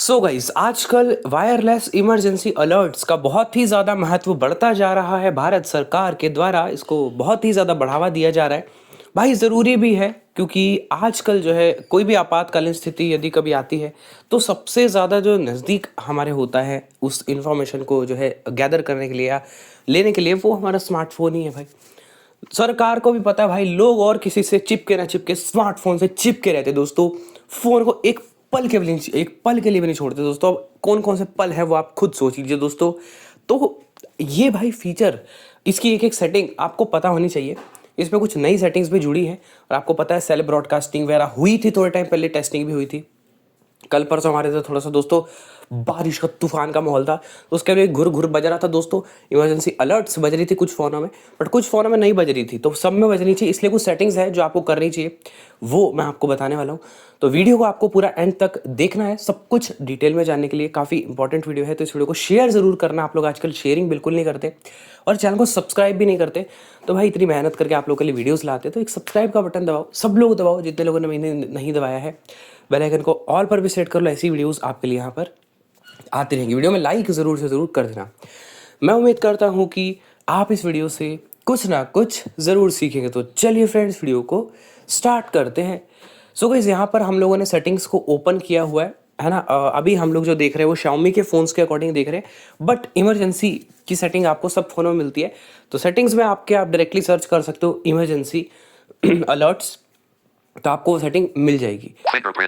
So guys आजकल wireless emergency alerts का बहुत ही ज़्यादा महत्व बढ़ता जा रहा है। भारत सरकार के द्वारा इसको बहुत ही ज़्यादा बढ़ावा दिया जा रहा है। भाई ज़रूरी भी है क्योंकि आजकल जो है कोई भी आपातकालीन स्थिति यदि कभी आती है तो सबसे ज़्यादा जो नज़दीक हमारे होता है उस इंफॉर्मेशन को जो है गैदर करने के लिए या लेने के लिए वो हमारा स्मार्टफोन ही है भाई। सरकार को भी पता है भाई, लोग और किसी से चिपके ना चिपके स्मार्टफोन से चिपके रहते दोस्तों। फोन को एक पल के लिए भी नहीं छोड़ते दोस्तों। अब कौन कौन से पल है वो आप खुद सोच लीजिए दोस्तों। तो ये भाई फीचर, इसकी एक एक सेटिंग आपको पता होनी चाहिए। इसमें कुछ नई सेटिंग्स भी जुड़ी हैं और आपको पता है सेल ब्रॉडकास्टिंग वगैरह हुई थी, थोड़े टाइम पहले टेस्टिंग भी हुई थी। कल परसों हमारे इधर थोड़ा सा दोस्तों बारिश का तूफान का माहौल था तो उसके लिए घुर घुर बज रहा था दोस्तों। इमरजेंसी अलर्ट्स बज रही थी कुछ फ़ोनों में, बट कुछ फ़ोनों में नहीं बज रही थी, तो सब में बजनी चाहिए। इसलिए कुछ सेटिंग्स है जो आपको करनी चाहिए, वो मैं आपको बताने वाला हूँ। तो वीडियो को आपको पूरा एंड तक देखना है, सब कुछ डिटेल में जानने के लिए। काफ़ी इंपॉर्टेंट वीडियो है तो इस वीडियो को शेयर ज़रूर करना। आप लोग आजकल शेयरिंग बिल्कुल नहीं करते और चैनल को सब्सक्राइब भी नहीं करते। तो भाई इतनी मेहनत करके आप लोग के लिए वीडियोस लाते हैं तो एक सब्सक्राइब का बटन दबाओ, सब लोग दबाओ जितने लोगों ने मैंने नहीं दबाया है। बेल आइकन को ऑल पर भी सेट कर लो, ऐसी वीडियोस आपके लिए यहाँ पर आती रहेंगी। वीडियो में लाइक ज़रूर से ज़रूर कर देना। मैं उम्मीद करता हूँ कि आप इस वीडियो से कुछ ना कुछ ज़रूर सीखेंगे। तो चलिए फ्रेंड्स वीडियो को स्टार्ट करते हैं। सो गाइस यहाँ पर हम लोगों ने सेटिंग्स को ओपन किया हुआ है ना। अभी हम लोग जो देख रहे हैं वो Xiaomi के फ़ोन्स के अकॉर्डिंग देख रहे हैं, बट इमरजेंसी की सेटिंग आपको सब फ़ोनों में मिलती है। तो सेटिंग्स में आप डायरेक्टली सर्च कर सकते हो इमरजेंसी अलर्ट्स, तो आपको वो सेटिंग मिल जाएगी।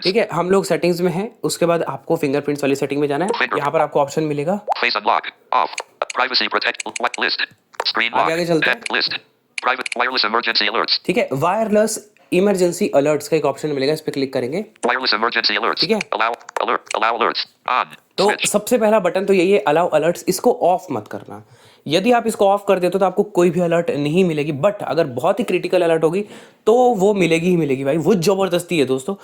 ठीक है, हम लोग सेटिंग्स में हैं। उसके बाद आपको फिंगरप्रिंट्स वाली सेटिंग में जाना है। यहाँ पर आपको ऑप्शन मिलेगा Face unlock, off, privacy protect, what list, screen lock, आगे चलते हैं। add list, private wireless emergency alerts, ठीक है, वायरलेस इमरजेंसी अलर्ट्स का एक ऑप्शन मिलेगा, इस पर क्लिक करेंगे। wireless emergency alerts, ठीक है, allow alerts, on, तो switch, सबसे पहला बटन तो यही है, अलाउ अलर्ट्स। इसको ऑफ मत करना। यदि आप इसको ऑफ कर देते हो तो आपको कोई भी अलर्ट नहीं मिलेगी, बट अगर बहुत ही क्रिटिकल अलर्ट होगी तो वो मिलेगी ही मिलेगी भाई, वो ज़बरदस्ती है दोस्तों।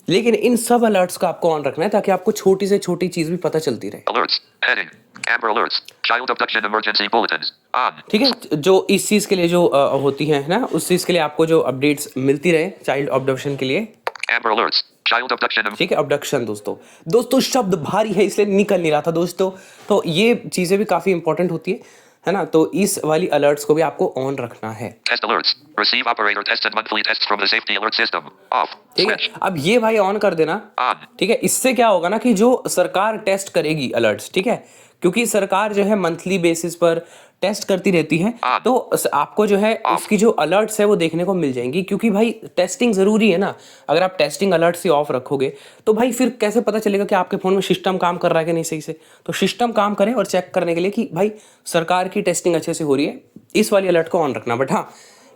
लेकिन इन सब अलर्ट्स का आपको ऑन रखना है ताकि आपको छोटी से छोटी चीज़ भी पता चलती रहे। alerts, heading, Amber alerts, child abduction emergency bulletins, on, ठीक है, जो इस चीज़ के लिए जो होती हैं ना, उस चीज़ के लिए आपको जो अपडेट्स मिलती रहे चाइल्ड अब्डक्शन के लिए। Amber alerts, child abduction, ठीक है, अब्डक्शन दोस्तों शब्द भारी है इसलिए निकल नहीं रहा था दोस्तों। तो ये चीज़ें भी काफ़ी इंपॉर्टेंट होती है ना। तो इस वाली अलर्ट्स को भी आपको ऑन रखना है। test alerts, receive operator tested monthly tests from the safety alert system, off, ठीक है, switch, अब ये भाई ऑन कर देना। on, ठीक है, इससे क्या होगा ना कि जो सरकार टेस्ट करेगी अलर्ट्स, ठीक है, क्योंकि सरकार जो है मंथली बेसिस पर टेस्ट करती रहती है, तो आपको जो है उसकी जो अलर्ट्स है वो देखने को मिल जाएंगी। क्योंकि भाई टेस्टिंग ज़रूरी है ना। अगर आप टेस्टिंग अलर्ट से ऑफ रखोगे तो भाई फिर कैसे पता चलेगा कि आपके फ़ोन में सिस्टम काम कर रहा है कि नहीं सही से। तो सिस्टम काम करें और चेक करने के लिए कि भाई सरकार की टेस्टिंग अच्छे से हो रही है, इस वाली अलर्ट को ऑन रखना। बट हाँ,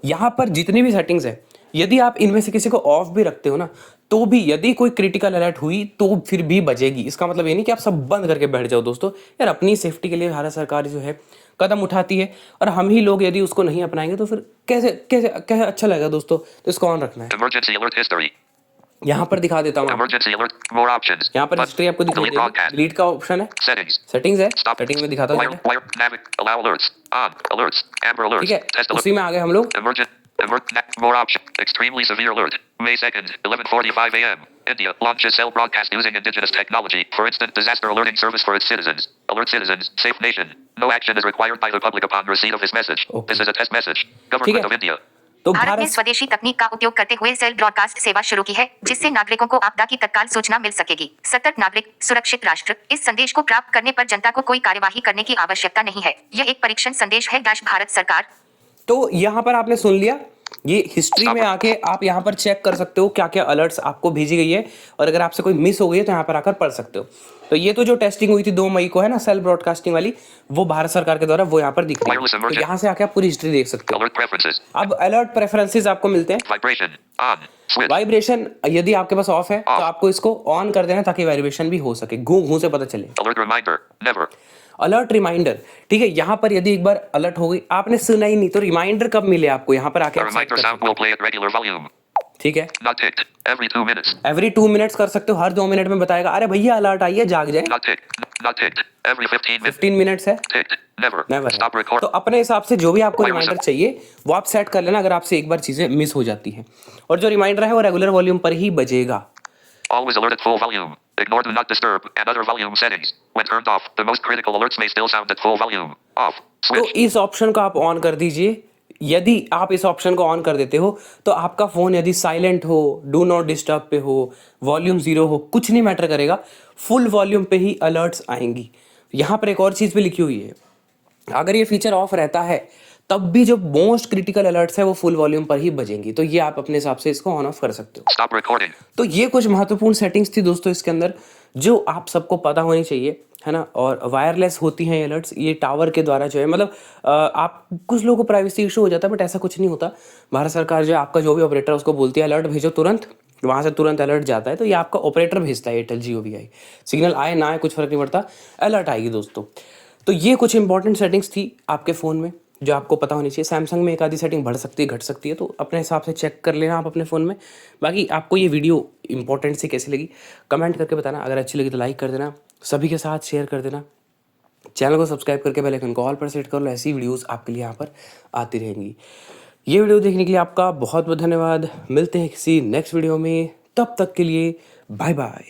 यहाँ पर जितनी भी सेटिंग्स है, यदि आप इनमें से किसी को ऑफ भी रखते हो ना, तो भी यदि कोई क्रिटिकल अलर्ट हुई तो फिर भी बजेगी। इसका मतलब ये नहीं कि आप सब बंद करके बैठ जाओ दोस्तों। यार अपनी सेफ्टी के लिए भारत सरकार जो है कदम उठाती है, और हम ही लोग यदि उसको नहीं अपनाएंगे तो फिर कैसे कैसे कैसे अच्छा लगेगा दोस्तों। तो इसको ऑन रखना है। emergency alert history, यहाँ पर दिखा देता हूँ। emergency alert, more options, यहाँ पर हिस्ट्री आपको दिखाई delete देगी, broadcast, डिलीट का ऑप्शन है, settings, सेटिंग्स है, stop, सेटिंग में दिखाता हूँ। wire, allow alerts, on, alerts, Amber alerts, ठीक है, test alert, उसी में आ गए हम लोग। more option, extremely severe alert, May 2nd, 11:45 a.m. India launches cell broadcast using indigenous technology for instant disaster alerting service for its citizens. Alert citizens, safe nation. No action is required by the public upon receipt of this message. Okay. This is a test message. Government of India. तो भारत ने स्वदेशी तकनीक का उपयोग करते हुए cell broadcast सेवा शुरू की है, जिससे नागरिकों को आपदा की तत्काल सूचना मिल सकेगी। सतर्क नागरिक, सुरक्षित राष्ट्र। इस संदेश को प्राप्त करने पर जनता को कोई कार्यवाही करने की आवश्यकता नहीं है। यह एक परीक्षण संदेश है भारत सरकार। तो यहाँ पर आपने सुन लिया, ये हिस्ट्री में आके आप यहाँ पर चेक कर सकते हो क्या क्या अलर्ट्स आपको भेजी गई है, और अगर आपसे कोई मिस हो गई है तो यहाँ पर आकर पढ़ सकते हो। तो ये तो जो टेस्टिंग हुई थी 2 मई को है ना, सेल ब्रॉडकास्टिंग वाली, वो भारत सरकार के द्वारा वो यहाँ पर दिख रही है। तो यहाँ से आके आप पूरी हिस्ट्री देख सकते हो। Alert preferences. अब अलर्ट प्रेफरेंसेस आपको मिलते हैं। Vibration. On. Switch. वाइब्रेशन यदि आपके पास ऑफ है तो आपको इसको ऑन कर देना ताकि वाइब्रेशन भी हो सके, घू घू से पता चले। Alert reminder. Never. Alert reminder, ठीक है, यहाँ पर यदि एक बार अलर्ट हो गई, आपने सुना ही नहीं, तो रिमाइंडर कब मिले आपको, यहाँ पर आके The आप सेट reminder कर sound सकते हो। will play at regular volume. ठीक है, Not ticked. Every 2 minutes. Every 2 minutes कर सकते हो, हर 2 मिनट में बताएगा अरे भैया अलर्ट आई है, जाग जाए। Not ticked. Not ticked. Every 15 minutes. 15 minutes है, Ticked. Never. नेवर Stop है। record. तो अपने हिसाब से जो भी आपको Wireless रिमाइंडर चाहिए वो आप सेट कर लेना, अगर आपसे एक बार चीज़ें मिस हो जाती हैं। और जो रिमाइंडर है वो रेगुलर वॉल्यूम पर ही बजेगा। Always alert at full volume. Ignore do not disturb and other volume settings. When turned off, the most critical alerts may still sound at full volume. Off. तो Switch. इस option को आप on कर दीजिए। यदि आप इस ऑप्शन को ऑन कर देते हो तो आपका फ़ोन यदि साइलेंट हो, डू नॉट डिस्टर्ब पे हो, वॉल्यूम ज़ीरो हो, कुछ नहीं मैटर करेगा, फुल वॉल्यूम पे ही अलर्ट्स आएंगी। यहाँ पर एक और चीज़ भी लिखी हुई है, अगर ये फीचर ऑफ रहता है तब भी जो मोस्ट क्रिटिकल अलर्ट्स है वो फुल वॉल्यूम पर ही बजेंगी। तो ये आप अपने हिसाब से इसको ऑन ऑफ कर सकते हो। Stop recording. तो ये कुछ महत्वपूर्ण सेटिंग्स थी दोस्तों इसके अंदर, जो आप सबको पता होनी चाहिए, है ना। और वायरलेस होती हैं ये अलर्ट्स, ये टावर के द्वारा जो है, मतलब आप कुछ लोगों को प्राइवेसी इशू हो जाता है, बट ऐसा कुछ नहीं होता। भारत सरकार जो है, आपका जो भी ऑपरेटर है उसको बोलती है अलर्ट भेजो तुरंत, वहाँ से तुरंत अलर्ट जाता है। तो ये आपका ऑपरेटर भेजता है, एयरटेल जियो भी आई, सिग्नल आए ना आए कुछ फ़र्क नहीं पड़ता, अलर्ट आएगी दोस्तों। तो ये कुछ इंपॉर्टेंट सेटिंग्स थी आपके फ़ोन में जो आपको पता होनी चाहिए। सैमसंग में एक आधी सेटिंग बढ़ सकती है, घट सकती है, तो अपने हिसाब से चेक कर लेना आप अपने फ़ोन में। बाकी आपको ये वीडियो इंपॉर्टेंट सी कैसी लगी कमेंट करके बताना, अगर अच्छी लगी तो लाइक कर देना, सभी के साथ शेयर कर देना, चैनल को सब्सक्राइब करके बेल आइकन को ऑल पर सेट कर लो, ऐसी वीडियोस आपके लिए यहाँ पर आती रहेंगी। ये वीडियो देखने के लिए आपका बहुत बहुत धन्यवाद। मिलते हैं किसी नेक्स्ट वीडियो में, तब तक के लिए बाय बाय।